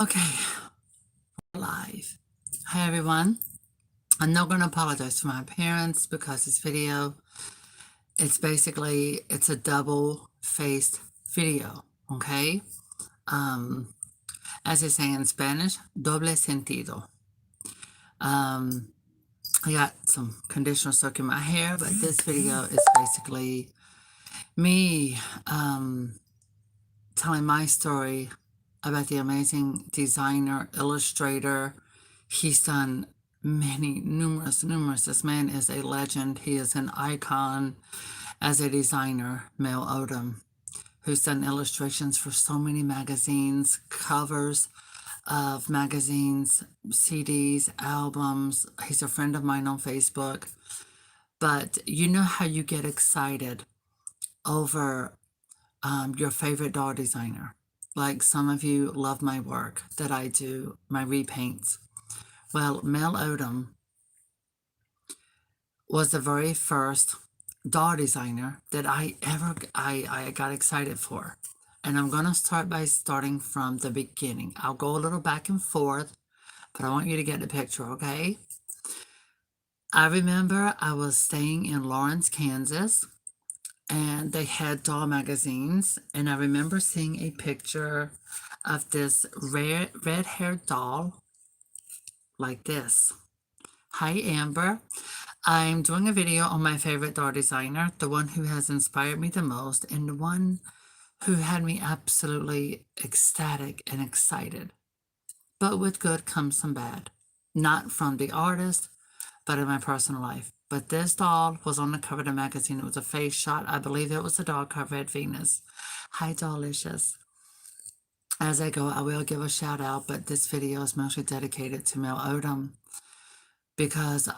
Okay, live. Hi everyone. I'm not going to apologize to my parents because this video, it's a double-faced video, okay? Um, as they say in Spanish, doble sentido. I got some conditioner soak in my hair, but this video is basically me telling my story about the amazing designer, illustrator. He's done numerous. This man is a legend. He is an icon as a designer, Mel Odom, who's done illustrations for so many magazines, covers of magazines, CDs, albums. He's a friend of mine on Facebook. But you know how you get excited over your favorite doll designer. Like some of you love my work that I do, my repaints. Well, Mel Odom was the very first doll designer that I got excited for. And I'm going to start by starting from the beginning. I'll go a little back and forth, but I want you to get the picture, okay? I remember I was staying in Lawrence, Kansas, and they had doll magazines, and I remember seeing a picture of this red-haired doll like this. Hi, Amber. I'm doing a video on my favorite doll designer, the one who has inspired me the most, and the one who had me absolutely ecstatic and excited. But with good comes some bad. Not from the artist, but in my personal life. But this doll was on the cover of the magazine. It was a face shot. I believe it was a doll cover at Venus. Hi, Dollicious. As I go, I will give a shout out, but this video is mostly dedicated to Mel Odom because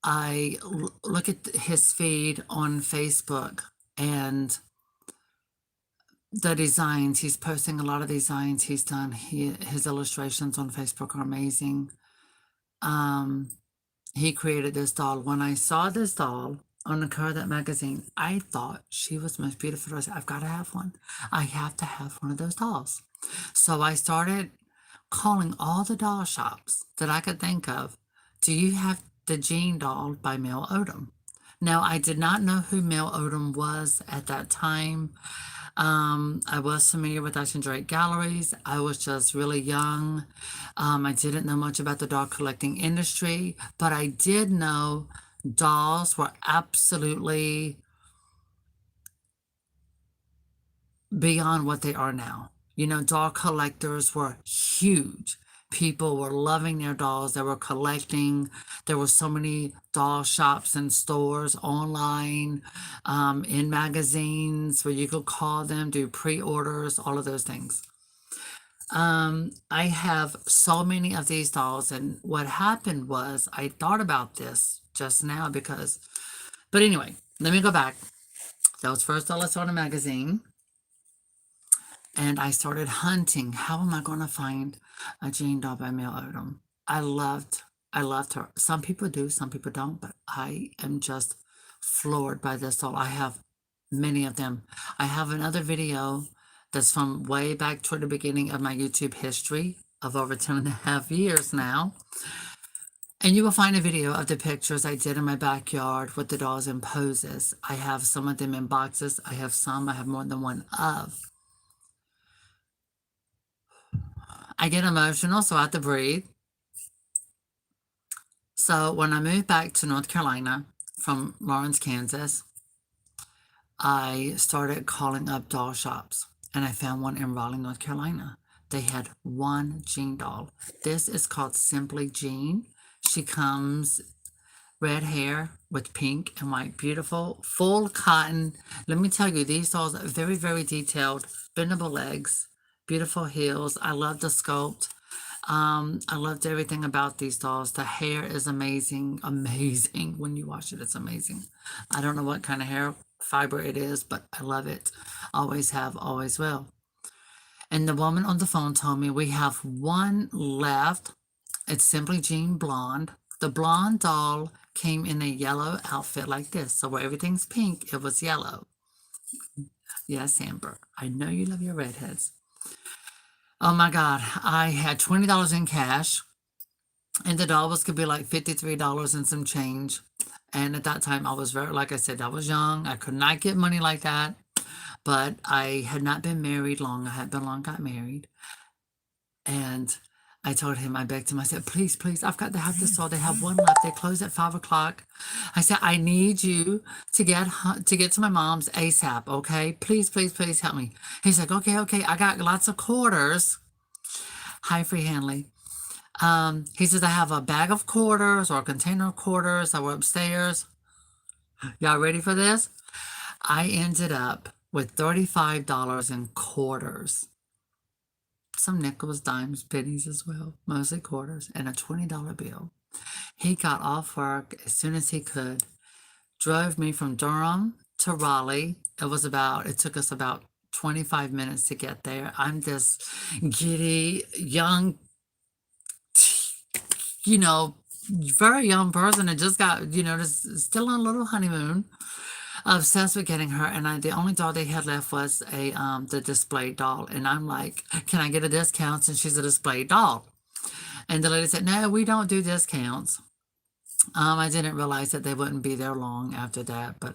I look at his feed on Facebook and the designs. He's posting a lot of designs he's done. His illustrations on Facebook are amazing. He created this doll. When I saw this doll on the cover of that magazine, I thought she was the most beautiful. I said, I've got to have one. I have to have one of those dolls. So I started calling all the doll shops that I could think of. Do you have the Jean doll by Mel Odom? Now, I did not know who Mel Odom was at that time. I was familiar with Ashton Drake galleries. I was just really young. I didn't know much about the doll collecting industry, but I did know dolls were absolutely beyond what they are now. You know, doll collectors were huge. People were loving their dolls. They were collecting. There were so many doll shops and stores online, in magazines where you could call them, do pre-orders, all of those things. I have so many of these dolls, and what happened was I thought about this just now but anyway, let me go back. That was first doll I saw in a magazine. And I started hunting. How am I going to find a Jean doll by Mel Odom? I loved her. Some people do, some people don't, but I am just floored by this doll. I have many of them. I have another video that's from way back toward the beginning of my YouTube history of over 10.5 years now. And you will find a video of the pictures I did in my backyard with the dolls in poses. I have some of them in boxes. I have more than one of. I get emotional, so I have to breathe. So when I moved back to North Carolina from Lawrence, Kansas, I started calling up doll shops, and I found one in Raleigh, North Carolina. They had one Jean doll. This is called Simply Jean. She comes red hair with pink and white, beautiful, full cotton. Let me tell you, these dolls are very, very detailed, bendable legs, beautiful heels. I love the sculpt. I loved everything about these dolls. The hair is amazing. When you wash it, it's amazing. I don't know what kind of hair fiber it is, but I love it. Always have, always will. And the woman on the phone told me we have one left. It's Simply Jean Blonde. The blonde doll came in a yellow outfit like this. So where everything's pink, it was yellow. Yes, Amber. I know you love your redheads. Oh my God. I had $20 in cash, and the dollars could be like $53 and some change. And at that time, I was very, like I said, I was young. I could not get money like that. But I had not been married long. I had been long got married. And I told him, I begged him, I said, please, please, I've got to have this all. They have one left. They close at 5 o'clock. I said, I need you to get to my mom's ASAP. Okay. Please, please, please help me. He's like, okay, okay. I got lots of quarters. Hi, Free Hanley. He says, I have a bag of quarters or a container of quarters. I were upstairs. Y'all ready for this? I ended up with $35 in quarters, some nickels, dimes, pennies as well, mostly quarters, and a $20 bill. He got off work as soon as he could, drove me from Durham to Raleigh. It took us about 25 minutes to get there. I'm this giddy, young, you know, very young person and just got, just still on a little honeymoon, obsessed with getting her. And the only doll they had left was the display doll. And I'm like, can I get a discount since she's a display doll? And the lady said, no, we don't do discounts. I didn't realize that they wouldn't be there long after that, but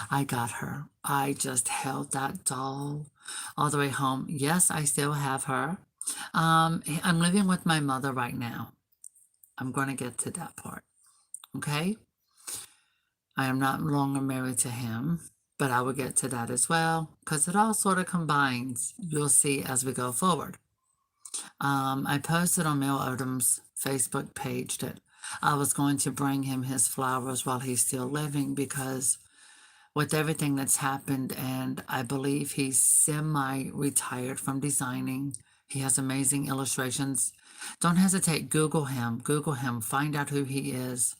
I got her. I just held that doll all the way home. Yes, I still have her. I'm living with my mother right now. I'm going to get to that part. Okay? I am not longer married to him, but I will get to that as well because it all sort of combines. You'll see as we go forward. I posted on Mel Odom's Facebook page that I was going to bring him his flowers while he's still living because with everything that's happened, and I believe he's semi-retired from designing. He has amazing illustrations. Don't hesitate, Google him, find out who he is.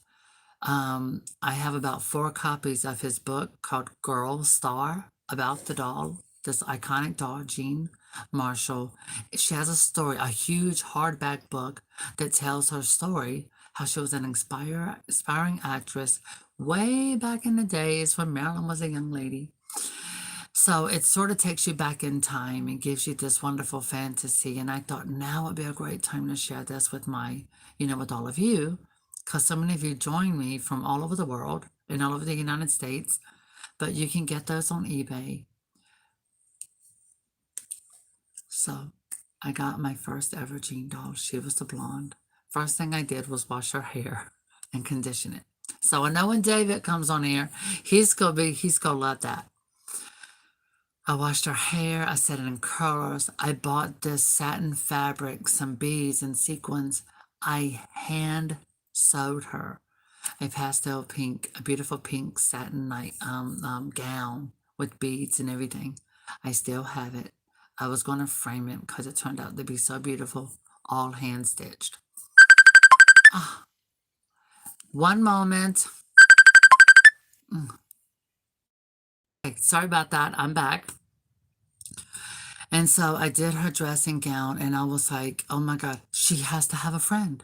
I have about 4 copies of his book called Girl Star about the doll, this iconic doll, Jean Marshall. She has a story, a huge hardback book that tells her story, how she was an inspiring actress way back in the days when Marilyn was a young lady. So it sort of takes you back in time and gives you this wonderful fantasy. And I thought now would be a great time to share this with with all of you, because so many of you join me from all over the world and all over the United States, but you can get those on eBay. So I got my first ever Jean doll. She was the blonde. First thing I did was wash her hair and condition it. So I know when David comes on here, he's gonna love that. I washed her hair, I set it in curlers. I bought this satin fabric, some beads and sequins. I hand sewed her a pastel pink, a beautiful pink satin gown with beads and everything. I still have it. I was going to frame it because it turned out to be so beautiful, all hand stitched. Ah, one moment. Okay, sorry about that. I'm back. And so I did her dressing gown and I was like, oh my God, she has to have a friend.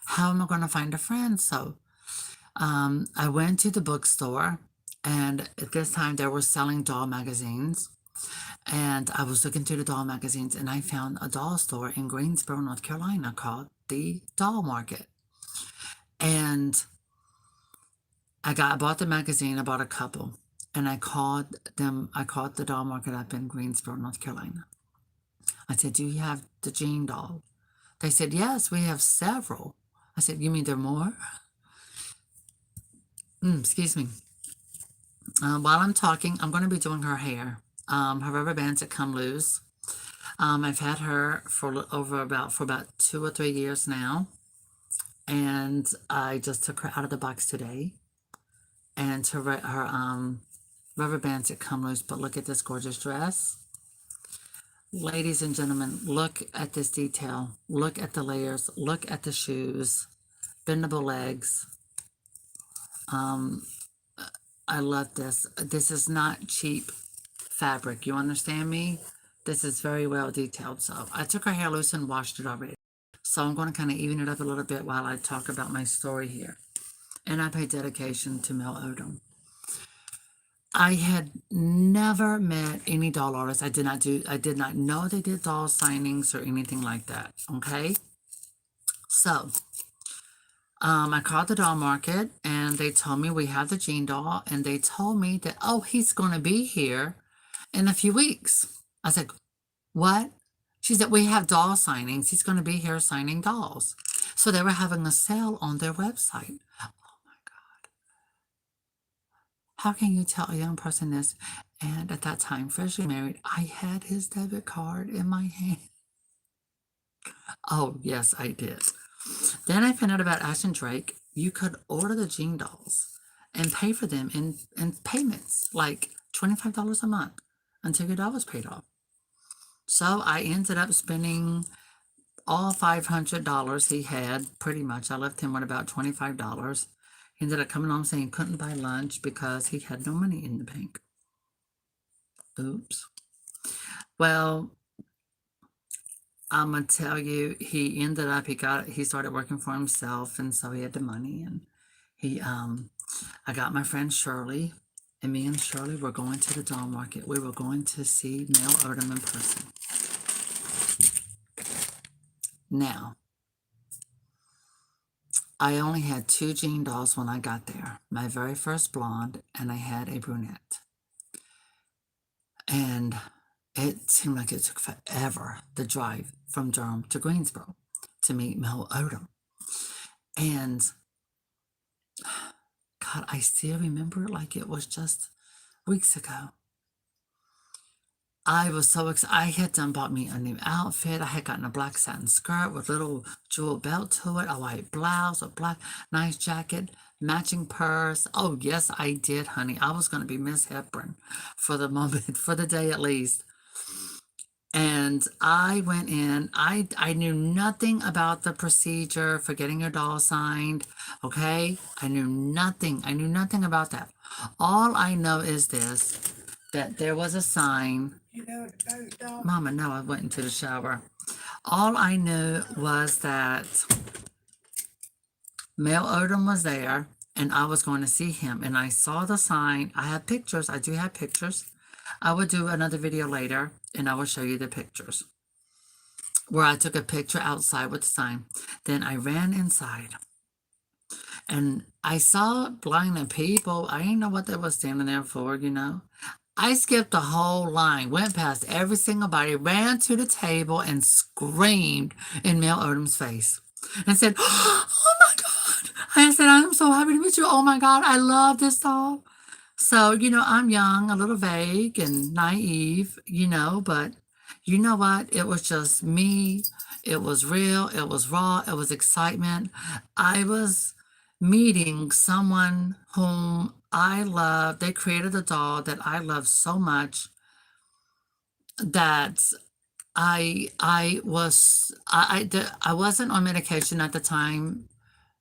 How am I going to find a friend? So I went to the bookstore, and at this time they were selling doll magazines. And I was looking through the doll magazines and I found a doll store in Greensboro, North Carolina called the Doll Market. And I bought the magazine, I bought a couple, and I called the Doll Market up in Greensboro, North Carolina. I said, do you have the Jean doll? They said, yes, we have several. I said, you mean there are more? Excuse me. While I'm talking, I'm going to be doing her hair. Her rubber bands that come loose. I've had her for about 2 or 3 years now, and I just took her out of the box today. And her rubber bands that come loose. But look at this gorgeous dress, ladies and gentlemen. Look at this detail. Look at the layers. Look at the shoes, bendable legs. I love this. This is not cheap fabric. You understand me? This is very well detailed. So I took her hair loose and washed it already. So I'm going to kind of even it up a little bit while I talk about my story here. And I pay dedication to Mel Odom. I had never met any doll artists. I did not know they did doll signings or anything like that. Okay. So, I called the doll market and they told me we have the Gene doll and they told me that, oh, he's going to be here in a few weeks. I said, what? She said, we have doll signings. He's going to be here signing dolls. So they were having a sale on their website. Oh my God. How can you tell a young person this? And at that time, freshly married, I had his debit card in my hand. Oh, yes, I did. Then I found out about Ash and Drake. You could order the Gene dolls and pay for them in payments, like $25 a month until your doll was paid off. So I ended up spending all $500 he had, pretty much. I left him with about $25. He ended up coming home saying he couldn't buy lunch because he had no money in the bank. Oops. Well, I'm gonna tell you, he ended up he started working for himself, and so he had the money, and he I got my friend Shirley, and me and Shirley were going to the doll market. We were going to see Mel Odom in person. Now, I only had two Gene dolls when I got there. My very first blonde, and I had a brunette. And it seemed like it took forever, the drive from Durham to Greensboro to meet Mel Odom. And God, I still remember it like it was just weeks ago. I was so excited. I had done bought me a new outfit. I had gotten a black satin skirt with little jewel belt to it, a white blouse, a black nice jacket, matching purse. Oh, yes, I did, honey. I was going to be Miss Hepburn for the moment, for the day at least. And I went in. I knew nothing about the procedure for getting your doll signed. Okay, I knew nothing. I knew nothing about that. All I know is this: that there was a sign. Mama, no, I went into the shower. All I knew was that Mel Odom was there, and I was going to see him. And I saw the sign. I have pictures. I do have pictures. I will do another video later, and I will show you the pictures where I took a picture outside with the sign. Then I ran inside, and I saw blinded people. I didn't know what they were standing there for, you know. I skipped the whole line, went past every single body, ran to the table, and screamed in Mel Odom's face and said, "Oh my God!" I said, "I'm so happy to meet you. Oh my God, I love this doll." So, you know, I'm young, a little vague and naive, you know, but you know what? It was just me. It was real. It was raw. It was excitement. I was meeting someone whom I love. They created a doll that I love so much that I wasn't on medication at the time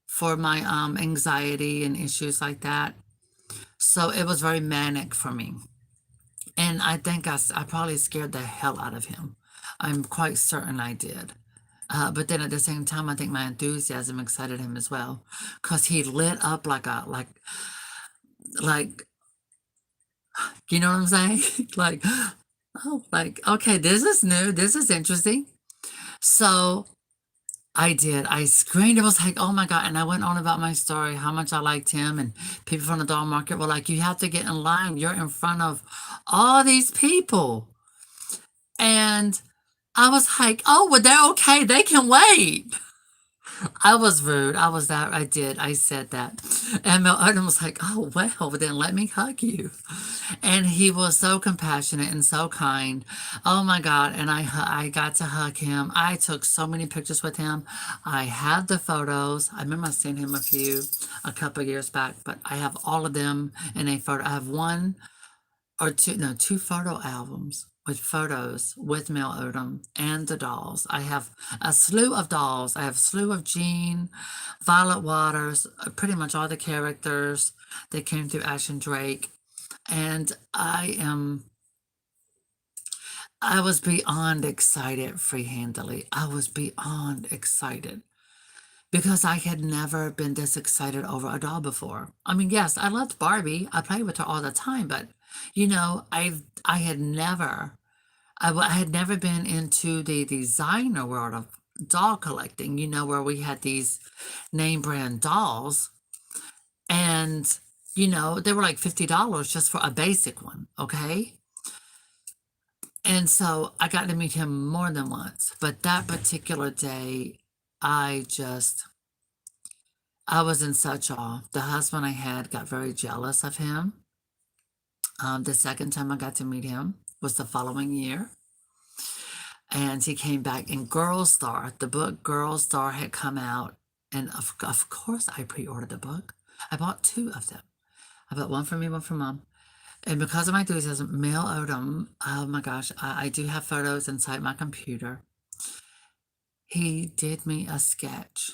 for my anxiety and issues like that. So it was very manic for me. And I think I probably scared the hell out of him. I'm quite certain I did. But then at the same time, I think my enthusiasm excited him as well, because he lit up like, you know what I'm saying? Like, oh, like, okay, this is new. This is interesting. So I did. I screamed. It was like, oh my God. And I went on about my story, how much I liked him. And people from the doll market were like, you have to get in line. You're in front of all these people. And I was like, oh, well, they're okay. They can wait. I was rude. I did. I said that. And Mel Odom was like, oh, well, then let me hug you. And he was so compassionate and so kind. Oh my God. And I got to hug him. I took so many pictures with him. I have the photos. I remember I sent him a couple of years back, but I have all of them in a photo. I have one or two, no, two photo albums with photos with Mel Odom and the dolls. I have a slew of dolls. I have a slew of Jean, Violet Waters, pretty much all the characters that came through Ash and Drake. And I was beyond excited free-handedly. I was beyond excited because I had never been this excited over a doll before. I mean, yes, I loved Barbie. I played with her all the time, but I had never, I had never been into the designer world of doll collecting, where we had these name brand dolls, and they were like $50 just for a basic one, okay? And so I got to meet him more than once, but that particular day, I just, I was in such awe. The husband I had got very jealous of him. The second time I got to meet him was the following year. And he came back in Girl Star. The book Girl Star had come out. And of course, I pre ordered the book. I bought two of them. I bought one for me, one for mom. And because of my enthusiasm, Mel Odom, oh my gosh, I do have photos inside my computer. He did me a sketch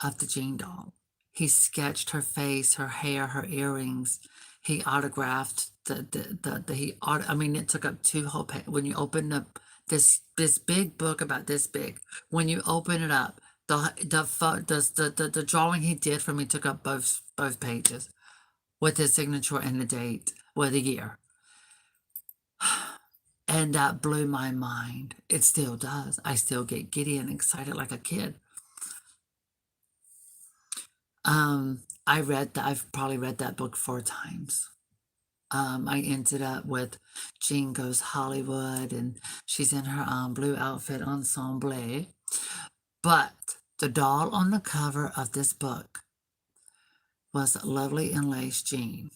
of the Jean doll. He sketched her face, her hair, her earrings. He autographed I mean, it took up two whole pages. When you open up this big book about this big, when you open it up, the drawing he did for me took up both pages with his signature and the date, or the year. And that blew my mind. It still does. I still get giddy and excited like a kid. I've probably read that book 4 times. I ended up with Jean Goes Hollywood, and she's in her blue outfit ensemble. But the doll on the cover of this book was Lovely and Lace Jean.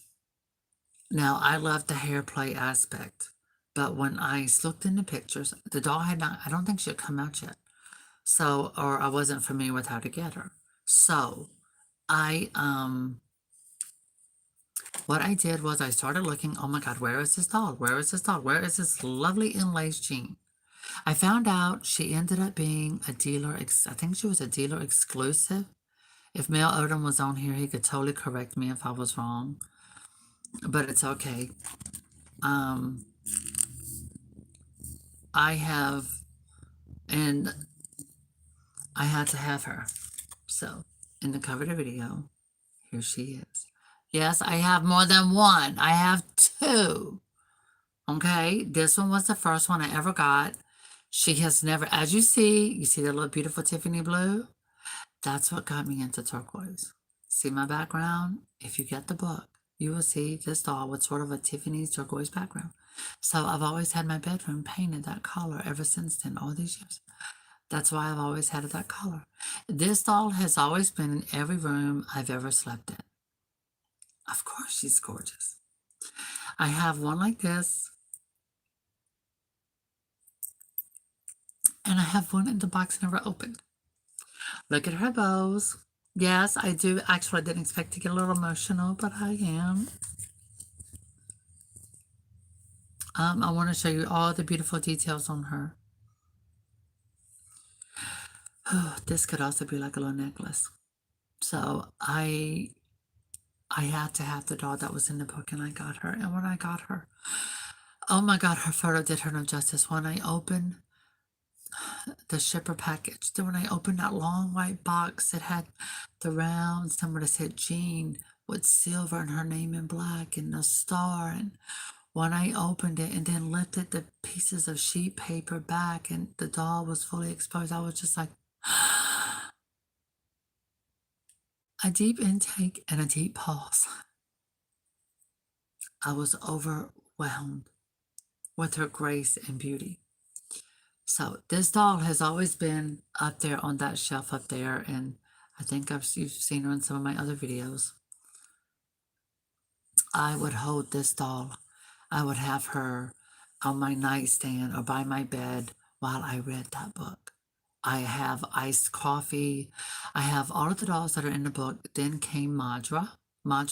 Now, I love the hair play aspect, but when I looked in the pictures, the doll had not, I don't think she had come out yet. So, or I wasn't familiar with how to get her. So, I, what I did was I started looking, oh my God, where is this doll? Where is this doll? Where is this Lovely and Lace Jean? I found out she ended up being a dealer, I think she was a dealer exclusive. If Mel Odom was on here, he could totally correct me if I was wrong, but it's okay. I have, and I had to have her. So, in the cover of the video, here she is. Yes, I have more than one. I have two. Okay, this one was the first one I ever got. She has never, as you see the little beautiful Tiffany blue? That's what got me into turquoise. See my background? If you get the book, you will see this doll with sort of a Tiffany turquoise background. So I've always had my bedroom painted that color ever since then, all these years. That's why I've always had it that color. This doll has always been in every room I've ever slept in. Of course, she's gorgeous. I have one like this, and I have one in the box never opened. Look at her bows. Yes, I do. Actually, I didn't expect to get a little emotional, but I am. I want to show you all the beautiful details on her. Oh, this could also be like a little necklace. So I had to have the doll that was in the book, and I got her. And when I got her, oh my God, her photo did her no justice. When I opened the shipper package, then when I opened that long white box, it had the round somewhere that said Jean with silver and her name in black and a star. And when I opened it and then lifted the pieces of sheet paper back and the doll was fully exposed, I was just like, a deep intake and a deep pause. I was overwhelmed with her grace and beauty. So this doll has always been up there on that shelf up there, and I think you've seen her in some of my other videos. I would hold this doll. I would have her on my nightstand or by my bed while I read that book. I have iced coffee. I have all of the dolls that are in the book. Then came Madra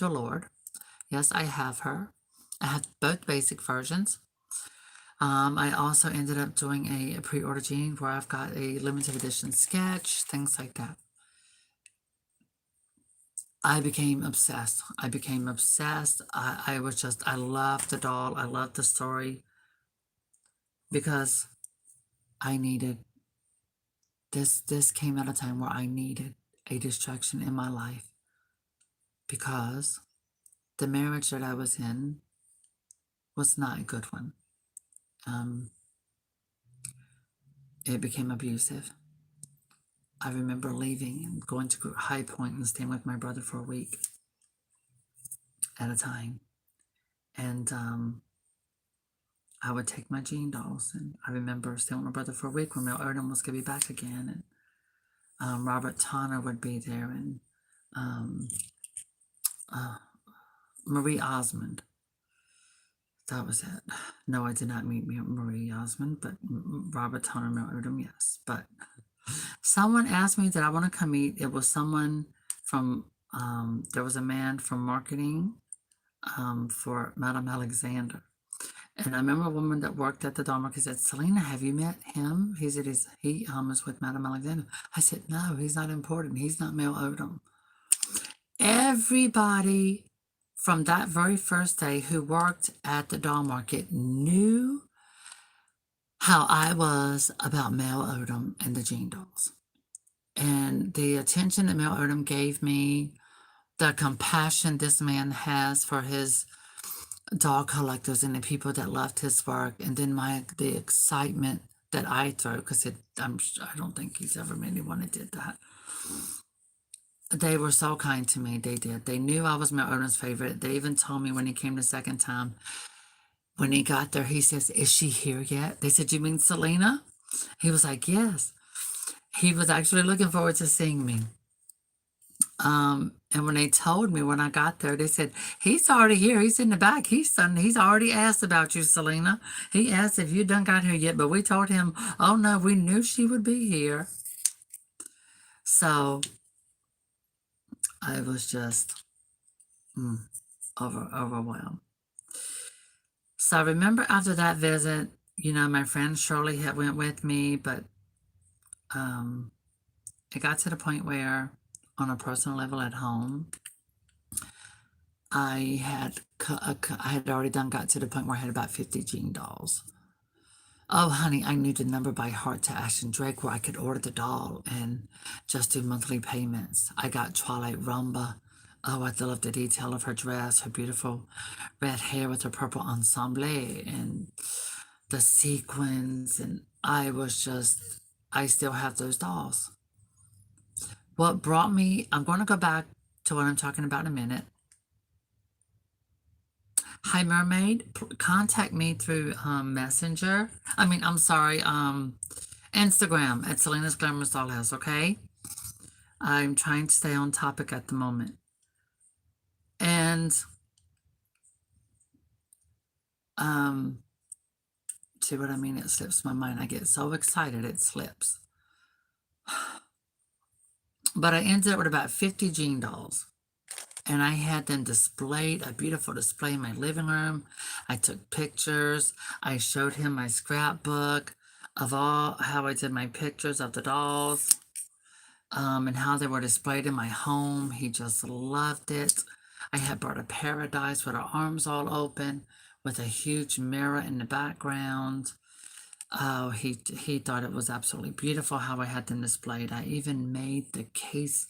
Lord. Yes, I have her. I have both basic versions. I also ended up doing a pre-order Jean where I've got a limited edition sketch, things like that. I became obsessed. I became obsessed. I was just, I loved the doll. I loved the story because I needed, this came at a time where I needed a distraction in my life because the marriage that I was in was not a good one. Um, it became abusive. I remember leaving and going to High Point and staying with my brother for a week at a time. And I would take my Jean dolls, and I remember staying with my brother for a week when Mel Odom was going to be back again, and Robert Tonner would be there, and um, uh, Marie Osmond. That was it. No, I did not meet Marie Osmond, but Robert Tonner and Mel Odom, yes. But someone asked me that I want to come meet. It was someone from, there was a man from marketing for Madame Alexander. And I remember a woman that worked at the doll market said, Selena, have you met him? He said, he is with Madame Alexander. I said, no, he's not important. He's not Mel Odom. Everybody from that very first day who worked at the doll market knew how I was about Mel Odom and the Jean dolls. And the attention that Mel Odom gave me, the compassion this man has for his doll collectors and the people that loved his work, and then the excitement that I throw, because I don't think he's ever met anyone that did that. They were so kind to me. They did. They knew I was Mel Odom's favorite. They even told me when he came the second time, when he got there, he says, is she here yet? They said, you mean Selena? He was like, yes. He was actually looking forward to seeing me. And when they told me when I got there, they said, he's already here. He's in the back. He's already asked about you, Selena. He asked if you done got here yet, but we told him, oh no, we knew she would be here. So I was just overwhelmed. So I remember after that visit, my friend Shirley had went with me, but it got to the point where on a personal level at home, I had already got to the point where I had about 50 Jean dolls. Oh, honey, I knew the number by heart to Ashton Drake where I could order the doll and just do monthly payments. I got Twilight Rumba. Oh, I love the detail of her dress, her beautiful red hair with her purple ensemble and the sequins. And I still have those dolls. What brought me, I'm going to go back to what I'm talking about in a minute. Hi Mermaid, contact me through Messenger. Instagram at Selena's Glamorous Dollhouse, okay? I'm trying to stay on topic at the moment. And see what I mean? It slips my mind. I get so excited it slips. But I ended up with about 50 Jean dolls. And I had them displayed, a beautiful display in my living room. I took pictures. I showed him my scrapbook of how I did my pictures of the dolls and how they were displayed in my home. He just loved it. I had brought a Paradise with her arms all open with a huge mirror in the background. Oh, he thought it was absolutely beautiful how I had them displayed. I even made the case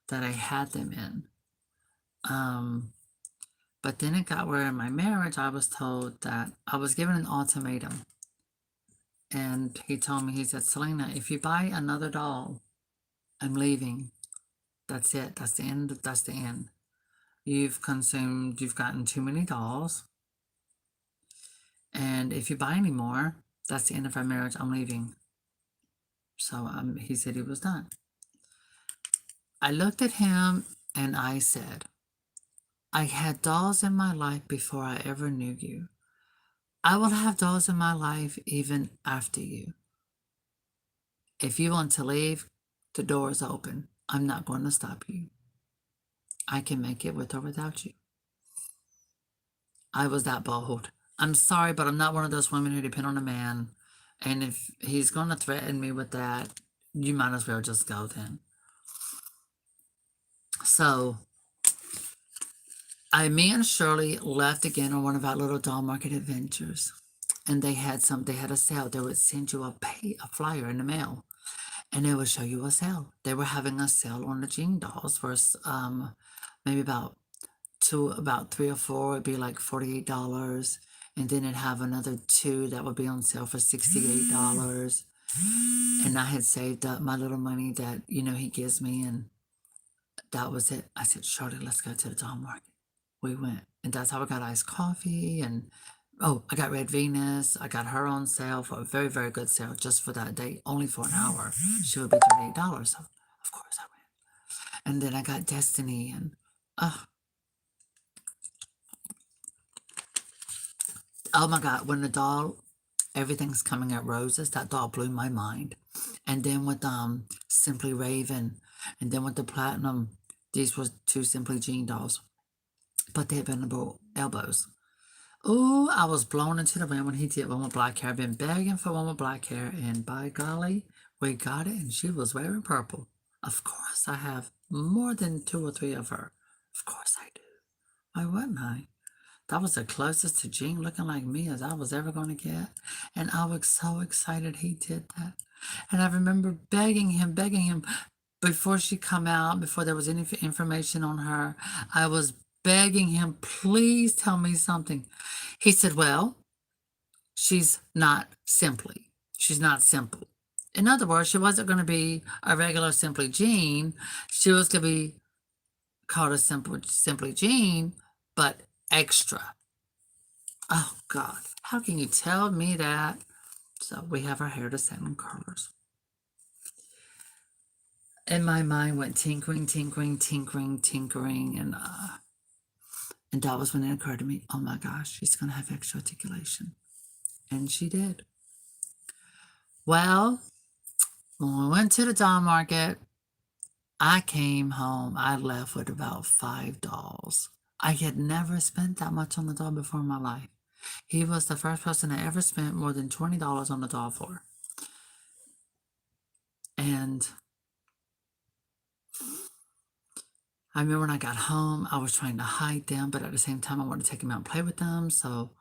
that I had them in. But then it got where in my marriage, I was told that I was given an ultimatum. And he told me, he said, Selena, if you buy another doll, I'm leaving. That's it. That's the end. That's the end. You've gotten too many dolls. And if you buy any more, that's the end of our marriage. I'm leaving. So he said he was done. I looked at him and I said, I had dolls in my life before I ever knew you. I will have dolls in my life even after you. If you want to leave, the door is open. I'm not going to stop you. I can make it with or without you. I was that bold. I'm sorry, but I'm not one of those women who depend on a man. And if he's going to threaten me with that, you might as well just go then. So me and Shirley left again on one of our little doll market adventures. And they had a sale. They would send you a flyer in the mail. And they would show you a sale. They were having a sale on the Jean dolls for maybe about 3 or 4 would be like $48. and then it'd have another two that would be on sale for $68. And I had saved up my little money that, he gives me, and that was it. I said, Shorty, let's go to the dog market. We went, and that's how I got iced coffee. And oh, I got Red Venus. I got her on sale for a very, very good sale just for that day, only for an hour. She would be $38. So, of course, I went. And then I got Destiny, and oh my God, when the doll, everything's coming at roses, that doll blew my mind. And then with Simply Raven, and then with the Platinum, these were two Simply Jean dolls, but they had bendable elbows. Oh, I was blown into the wind when he did one with black hair. I've been begging for one with black hair, and by golly, we got it, and she was wearing purple. Of course, I have more than two or three of her. Of course I do. Why wouldn't I? That was the closest to Jean looking like me as I was ever going to get. And I was so excited he did that. And I remember begging him before she come out, before there was any information on her. I was begging him, please tell me something. He said, well, she's not simply. She's not simple. In other words, she wasn't going to be a regular Simply Jean. She was going to be called a Simply Jean, but extra. Oh God, how can you tell me that? So we have our hair to salmon curlers. And my mind went tinkering, tinkering, tinkering, tinkering, and that was when it occurred to me, oh my gosh, she's gonna have extra articulation. And she did. Well, when we went to the doll market, I came home, I left with about 5 dolls. I had never spent that much on the doll before in my life. He was the first person I ever spent more than $20 on the doll for. And I remember when I got home, I was trying to hide them, but at the same time, I wanted to take them out and play with them. So,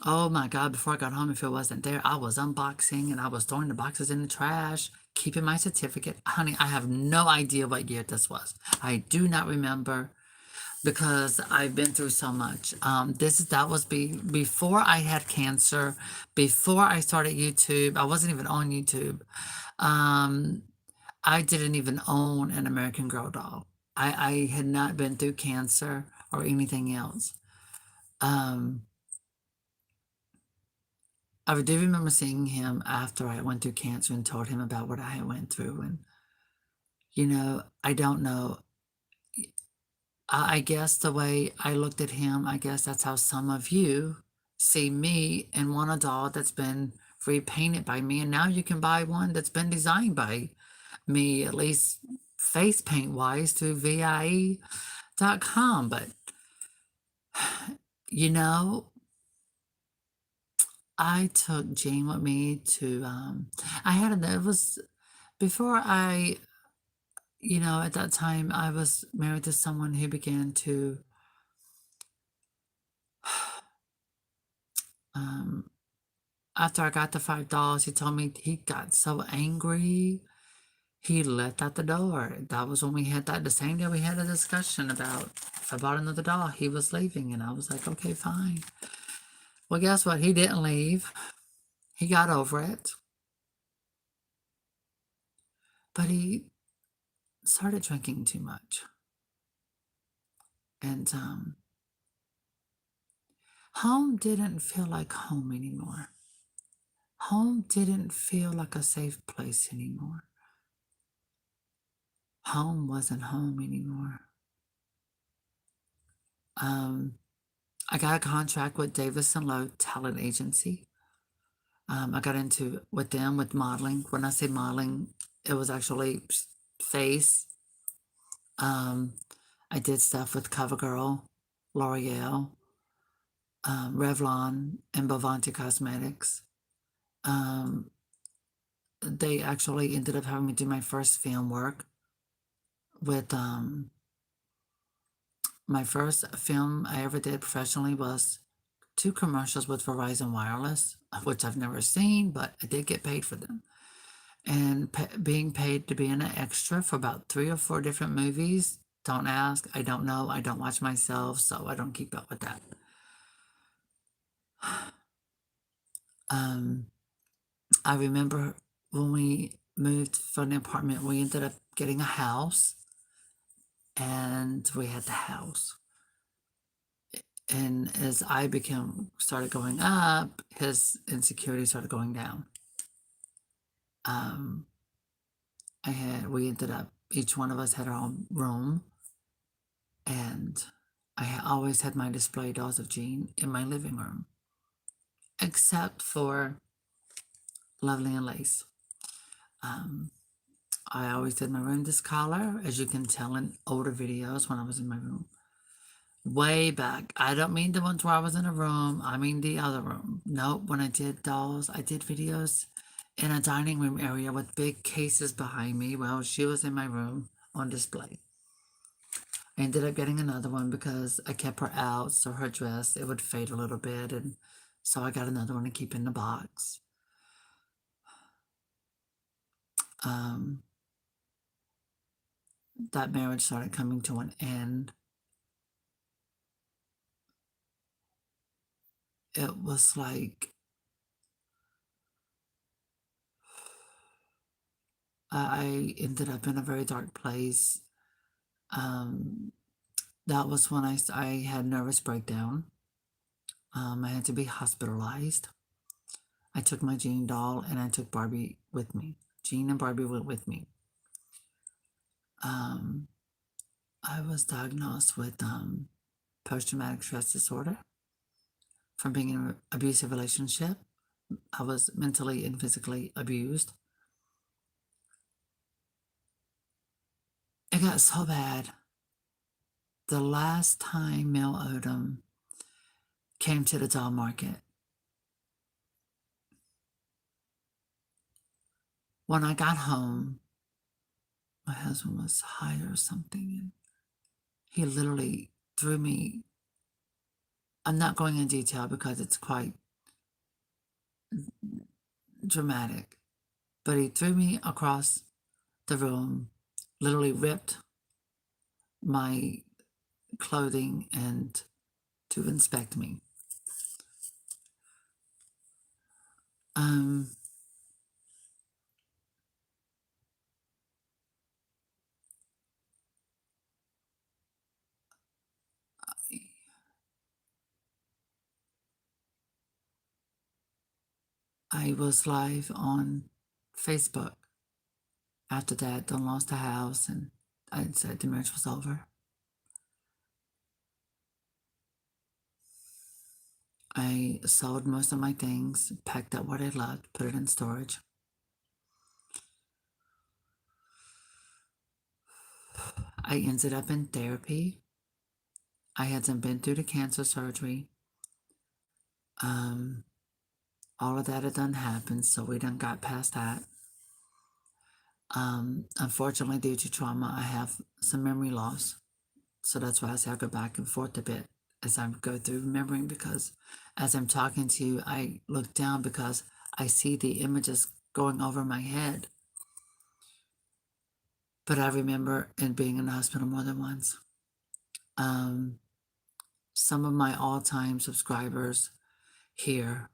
oh my God, before I got home, if it wasn't there, I was unboxing and I was throwing the boxes in the trash, keeping my certificate. Honey, I have no idea what year this was. I do not remember because I've been through so much. That was before I had cancer, before I started YouTube. I wasn't even on YouTube. I didn't even own an American Girl doll. I had not been through cancer or anything else. I do remember seeing him after I went through cancer and told him about what I had went through. And, I don't know. I guess the way I looked at him, I guess that's how some of you see me and want a doll that's been repainted by me. And now you can buy one that's been designed by me, at least face paint wise, through VIE.com. But, you know, I took Jane with me to, it was before at that time, I was married to someone who began to, after I got the $5, he told me he got so angry, he left out the door. That was when we had the same day we had a discussion about if I bought another doll, he was leaving. And I was like, okay, fine. Well, guess what? He didn't leave. He got over it. But he started drinking too much. And home didn't feel like home anymore. Home didn't feel like a safe place anymore. Home wasn't home anymore. I got a contract with Davis and Lowe Talent Agency. I got into with them with modeling. When I say modeling, it was actually face. I did stuff with CoverGirl, L'Oreal, Revlon, and Bovante Cosmetics. They actually ended up having me do my first film work with my first film I ever did professionally was 2 commercials with Verizon Wireless, which I've never seen, but I did get paid for them. And being paid to be an extra for about 3 or 4 different movies. Don't ask. I don't know. I don't watch myself, so I don't keep up with that. Um, I remember when we moved from the apartment, we ended up getting a house, and we had the house. And as I became started going up, his insecurity started going down. Um, we ended up, each one of us had our own room, and always had my display dolls of Jean in my living room, except for Lovely and Lace. Um, I always did my room this color, as you can tell in older videos when I was in my room. Way back. I don't mean the ones where I was in a room. I mean the other room. Nope. When I did dolls, I did videos in a dining room area with big cases behind me. Well, she was in my room on display. I ended up getting another one because I kept her out, so her dress, it would fade a little bit, and so I got another one to keep in the box. Um, that marriage started coming to an end. It was like I ended up in a very dark place. Um, that was when I had nervous breakdown. I had to be hospitalized. I took my Jean doll and I took Barbie with me. Jean and Barbie went with me. Um, I was diagnosed with post-traumatic stress disorder from being in an abusive relationship. I was mentally and physically abused. It got so bad. The last time Mel Odom came to the doll market, when I got home, my husband was high or something, and he literally threw me. I'm not going in detail because it's quite dramatic, but he threw me across the room, literally ripped my clothing and to inspect me. Um, I was live on Facebook after that, done lost the house, and I said the marriage was over. I sold most of my things, packed up what I loved, put it in storage. I ended up in therapy. I hadn't been through the cancer surgery. Um, all of that had done happened, so we done got past that. Unfortunately, due to trauma, I have some memory loss. So that's why I say I go back and forth a bit as I go through remembering, because as I'm talking to you, I look down because I see the images going over my head. But I remember in being in the hospital more than once. Um, some of my all-time subscribers here,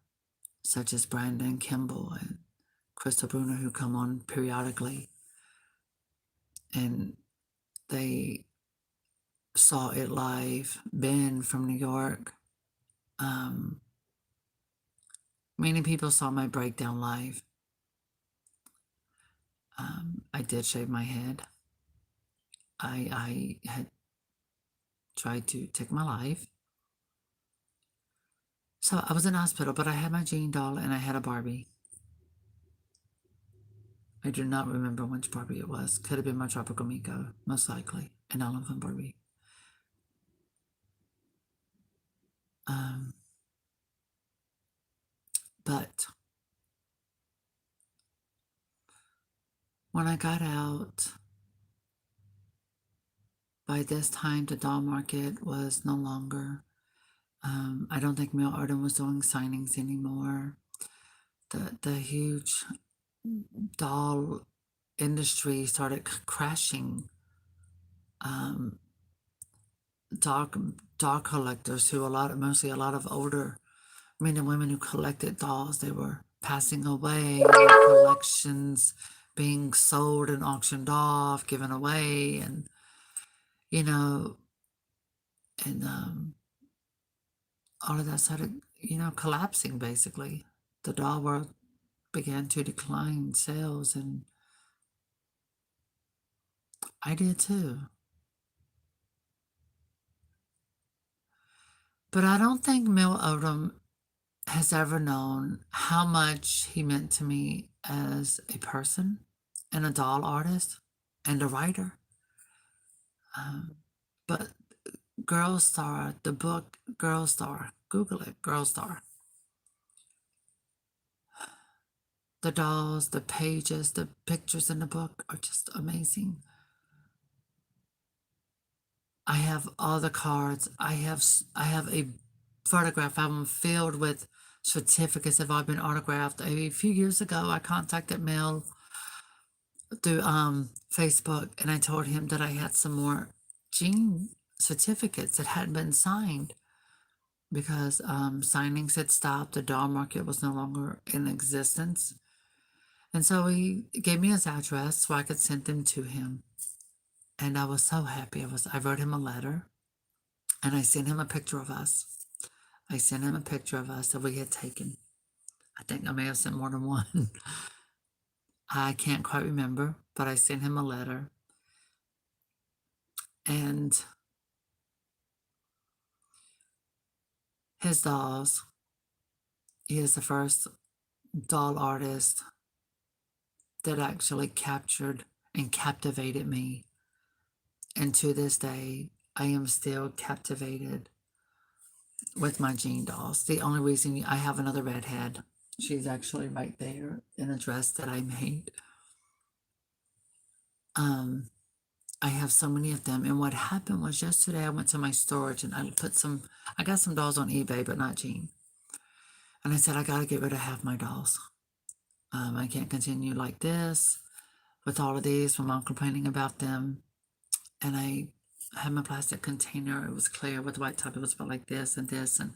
such as Brandon Kimball and Crystal Bruner, who come on periodically, and they saw it live. Ben from New York. Um, Many people saw my breakdown live. I did shave my head. I had tried to take my life. So I was in hospital, but I had my Jean doll and I had a Barbie. I do not remember which Barbie it was. Could have been my Tropical Miko, most likely, an elephant Barbie. Um, but when I got out, by this time the doll market was no longer. I don't think Mel Odom was doing signings anymore. The huge doll industry started crashing. Um, doll collectors, who mostly a lot of older Men and women who collected dolls, they were passing away, collections being sold and auctioned off, given away, and you know, and all of that started, collapsing basically. The doll world began to decline sales, and I did too. But I don't think Mel Odom has ever known how much he meant to me as a person and a doll artist and a writer. Um, but Girl Star, the book Girl Star, Google it, Girl Star. The dolls, the pages, the pictures in the book are just amazing. I have all the cards. I have a photograph album filled with certificates that have all been autographed. A few years ago, I contacted Mel through Facebook, and I told him that I had some more Gene certificates that hadn't been signed because signings had stopped. The doll market was no longer in existence. And so he gave me his address so I could send them to him. And I was so happy. I wrote him a letter and I sent him a picture of us. I sent him a picture of us that we had taken. I think I may have sent more than one. I can't quite remember, but I sent him a letter. And his dolls, he is the first doll artist that actually captured and captivated me. And to this day, I am still captivated with my Jean dolls. The only reason I have another redhead, she's actually right there in a dress that I made. Um, I have so many of them. And what happened was yesterday I went to my storage and I got some dolls on eBay, but not Jean. And I said, I got to get rid of half my dolls. I can't continue like this with all of these. My mom complaining about them. And I had my plastic container. It was clear with white top. It was about like this and this. And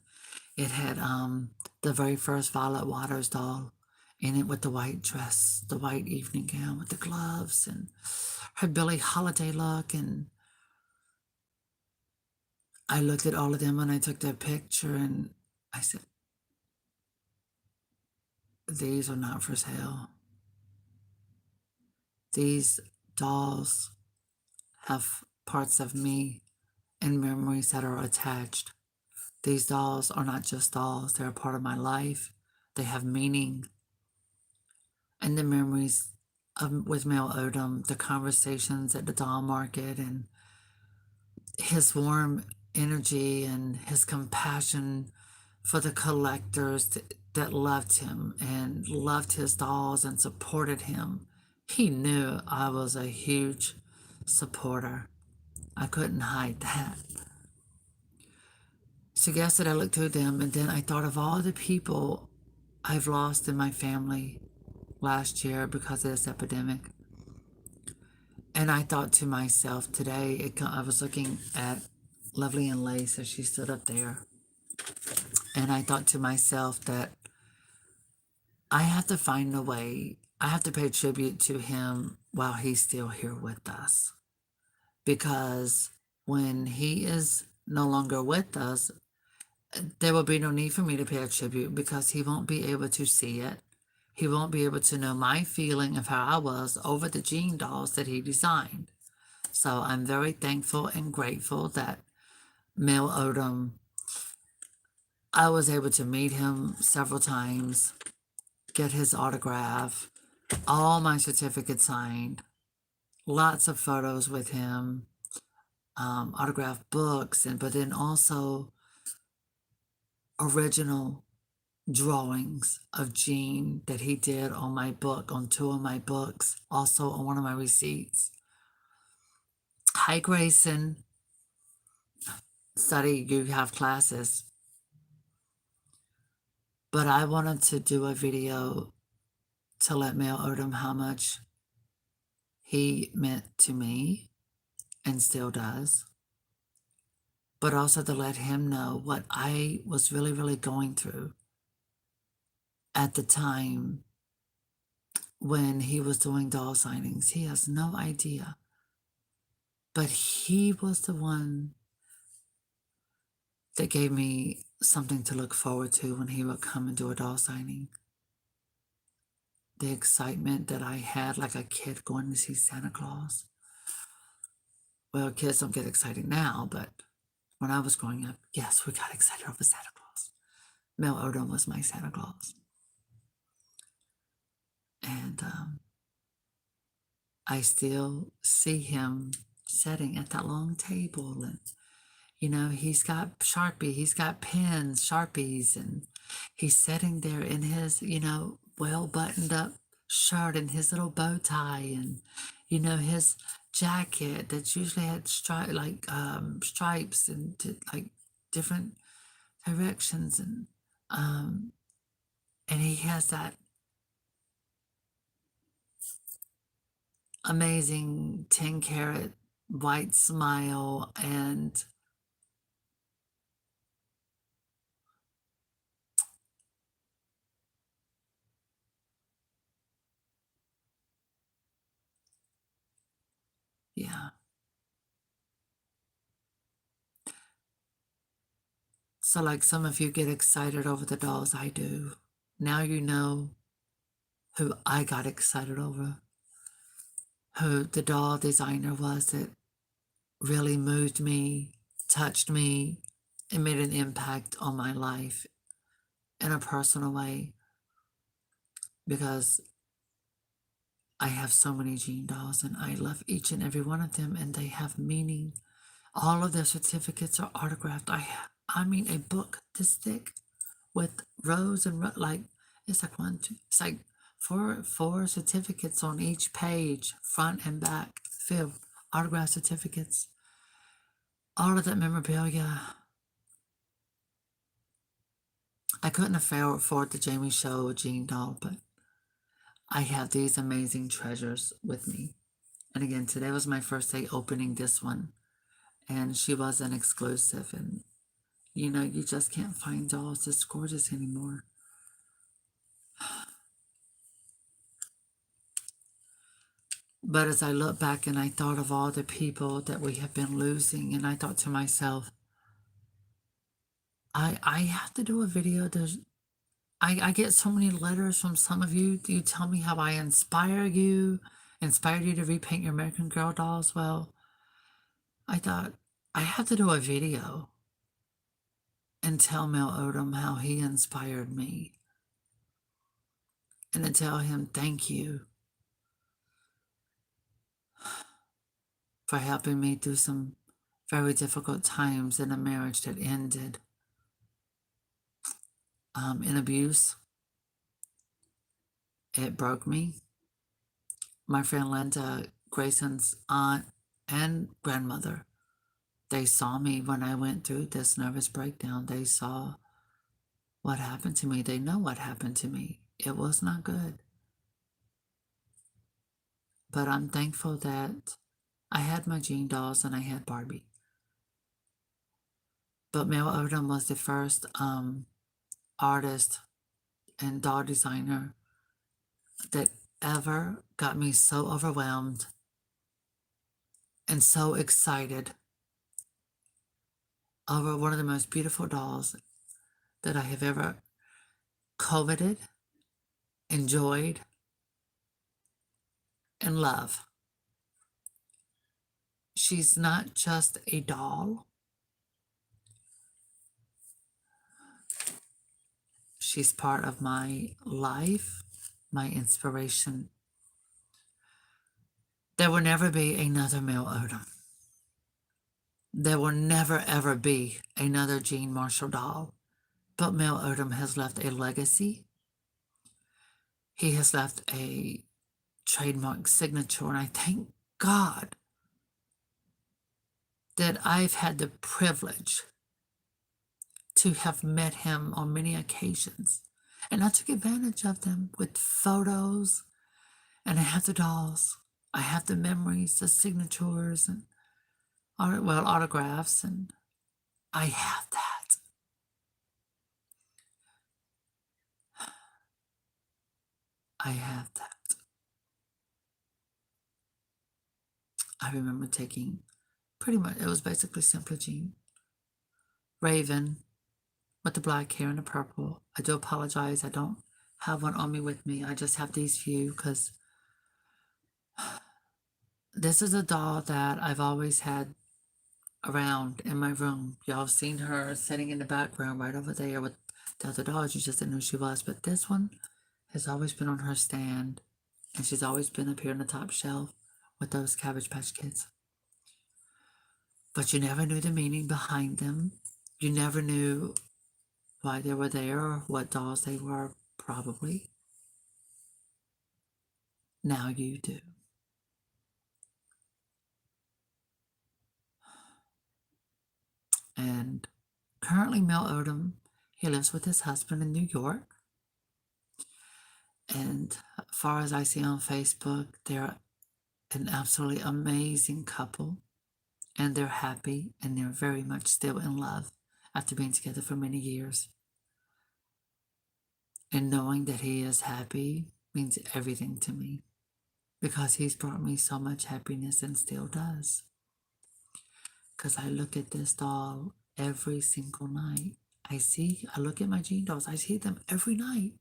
it had the very first Violet Waters doll in it with the white dress, the white evening gown with the gloves and her Billie Holiday look. And I looked at all of them and I took their picture and I said, these are not for sale. These dolls have parts of me and memories that are attached. These dolls are not just dolls, they're a part of my life. They have meaning. And the memories with Mel Odom, the conversations at the doll market, and his warm energy and his compassion for the collectors that loved him and loved his dolls and supported him. He knew I was a huge supporter. I couldn't hide that. So yesterday I looked through them and then I thought of all the people I've lost in my family last year because of this epidemic. And I thought to myself today, I was looking at Lovely and Lace as she stood up there. And I thought to myself that I have to find a way, I have to pay tribute to him while he's still here with us. Because when he is no longer with us, there will be no need for me to pay a tribute because he won't be able to see it. He won't be able to know my feeling of how I was over the Jean dolls that he designed. So I'm very thankful and grateful that Mel Odom, I was able to meet him several times, get his autograph, all my certificates signed, lots of photos with him, autographed books, but then also original drawings of Jean that he did on my book, on two of my books, also on one of my receipts. Hi, Grayson. Study, you have classes. But I wanted to do a video to let Mel Odom how much he meant to me and still does, but also to let him know what I was really, really going through at the time when he was doing doll signings. He has no idea. But he was the one that gave me something to look forward to when he would come and do a doll signing. The excitement that I had like a kid going to see Santa Claus. Well, kids don't get excited now, but when I was growing up, yes, we got excited over Santa Claus. Mel Odom was my Santa Claus. And I still see him sitting at that long table. And, you know, he's got Sharpie, he's got pens, Sharpies, and he's sitting there in his, you know, well buttoned up shirt and his little bow tie and, you know, his jacket that's usually had stripes and like different directions. And he has that amazing 10 carat white smile. And yeah. So, like some of you get excited over the dolls, I do. Now you know who I got excited over, who the doll designer was that really moved me, touched me, and made an impact on my life in a personal way, because I have so many Jean dolls and I love each and every one of them, and they have meaning. All of their certificates are autographed. I mean, a book this thick with rows and like it's like one, two, it's like four certificates on each page, front and back, filled autograph certificates. All of that memorabilia. I couldn't afford the Jamie Show Jean doll, but I have these amazing treasures with me. And again, today was my first day opening this one, and she was an exclusive. And you know, you just can't find dolls this gorgeous anymore. But as I look back and I thought of all the people that we have been losing, and I thought to myself, I have to do a video. I get so many letters from some of you. You tell me how I inspired you to repaint your American Girl dolls. Well, I thought I have to do a video and tell Mel Odom how he inspired me, and to tell him thank you for helping me through some very difficult times in a marriage that ended in abuse. It broke me. My friend Linda, Grayson's aunt and grandmother, they saw me when I went through this nervous breakdown. They saw what happened to me. They know what happened to me. It was not good. But I'm thankful that I had my Jean dolls and I had Barbie. But Mel Odom was the first artist and doll designer that ever got me so overwhelmed and so excited over one of the most beautiful dolls that I have ever coveted, enjoyed, and loved. She's not just a doll. She's part of my life, my inspiration. There will never be another Mel Odom. There will never ever be another Jean Marshall doll. But Mel Odom has left a legacy. He has left a trademark signature, and I thank God that I've had the privilege to have met him on many occasions. And I took advantage of them with photos, and I have the dolls. I have the memories, the signatures, and autographs, and I have that. I have that. I remember taking pretty much, it was basically Simply Jean. Raven with the black hair and the purple. I do apologize. I don't have one on me with me. I just have these few because this is a doll that I've always had around in my room. Y'all have seen her sitting in the background right over there with the other dolls. You just didn't know who she was. But this one has always been on her stand, and she's always been up here on the top shelf with those Cabbage Patch Kids. But you never knew the meaning behind them. You never knew why they were there or what dolls they were, probably. Now you do. And currently, Mel Odom, he lives with his husband in New York. And as far as I see on Facebook, they're an absolutely amazing couple. And they're happy and they're very much still in love after being together for many years. And knowing that he is happy means everything to me because he's brought me so much happiness and still does. Because I look at this doll every single night. I look at my Jean dolls, I see them every night.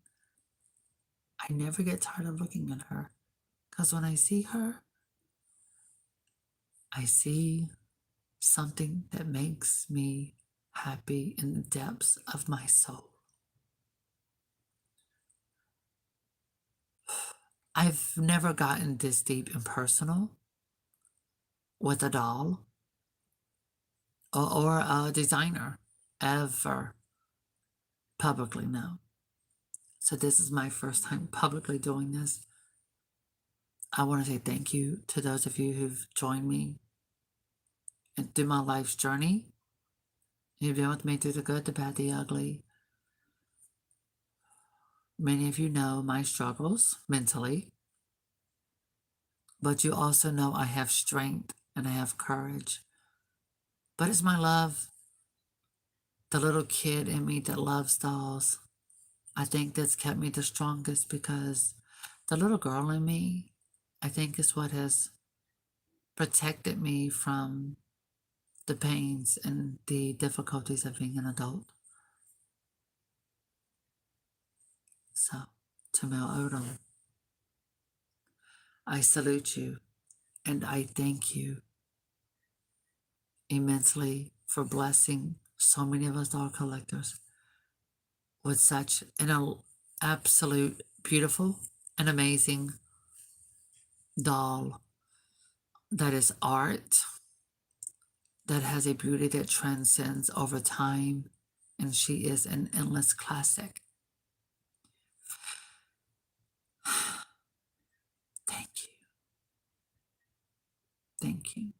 I never get tired of looking at her. Because when I see her, I see something that makes me happy in the depths of my soul. I've never gotten this deep and personal with a doll or a designer ever publicly, no. So this is my first time publicly doing this. I want to say thank you to those of you who've joined me and through my life's journey. You've been with me through the good, the bad, the ugly. Many of you know my struggles mentally, but you also know I have strength and I have courage. But it's my love, the little kid in me that loves dolls. I think that's kept me the strongest because the little girl in me, I think, is what has protected me from the pains and the difficulties of being an adult. So, to Mel Odom, I salute you and I thank you immensely for blessing so many of us doll collectors with such an absolute beautiful and amazing doll that is art, that has a beauty that transcends over time, and she is an endless classic. Thank you. Thank you.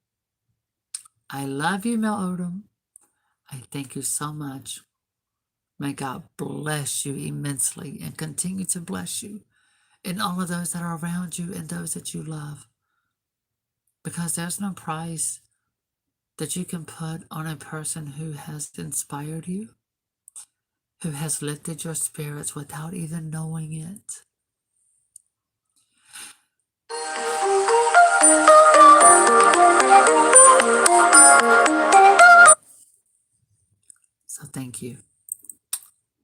I love you, Mel Odom. I thank you so much. May God bless you immensely and continue to bless you and all of those that are around you and those that you love. Because there's no price that you can put on a person who has inspired you, who has lifted your spirits without even knowing it. So thank you.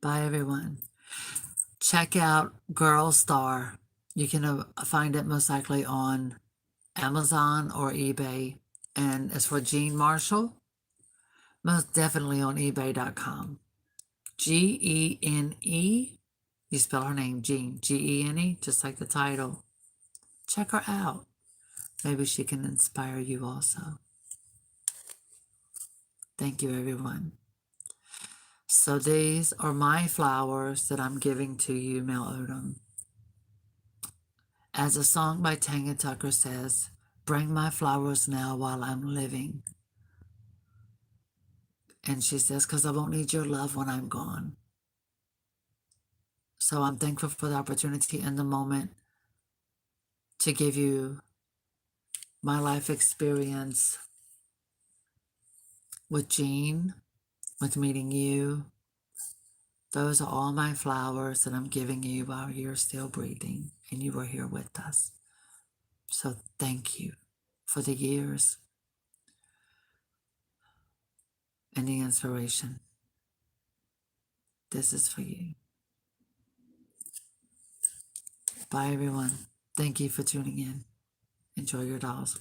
Bye, everyone. Check out Girl Star. You can find it most likely on Amazon or eBay. And as for Jean Marshall, most definitely on ebay.com. Gene. You spell her name, Jean. Gene, just like the title. Check her out. Maybe she can inspire you also. Thank you, everyone. So these are my flowers that I'm giving to you, Mel Odom. As a song by Tanya Tucker says, bring my flowers now while I'm living. And she says, because I won't need your love when I'm gone. So I'm thankful for the opportunity and the moment to give you my life experience with Jean, with meeting you, Those are all my flowers that I'm giving you while you're still breathing and you were here with us. So thank you for the years and the inspiration. This is for you. Bye, everyone. Thank you for tuning in. Enjoy your dolls.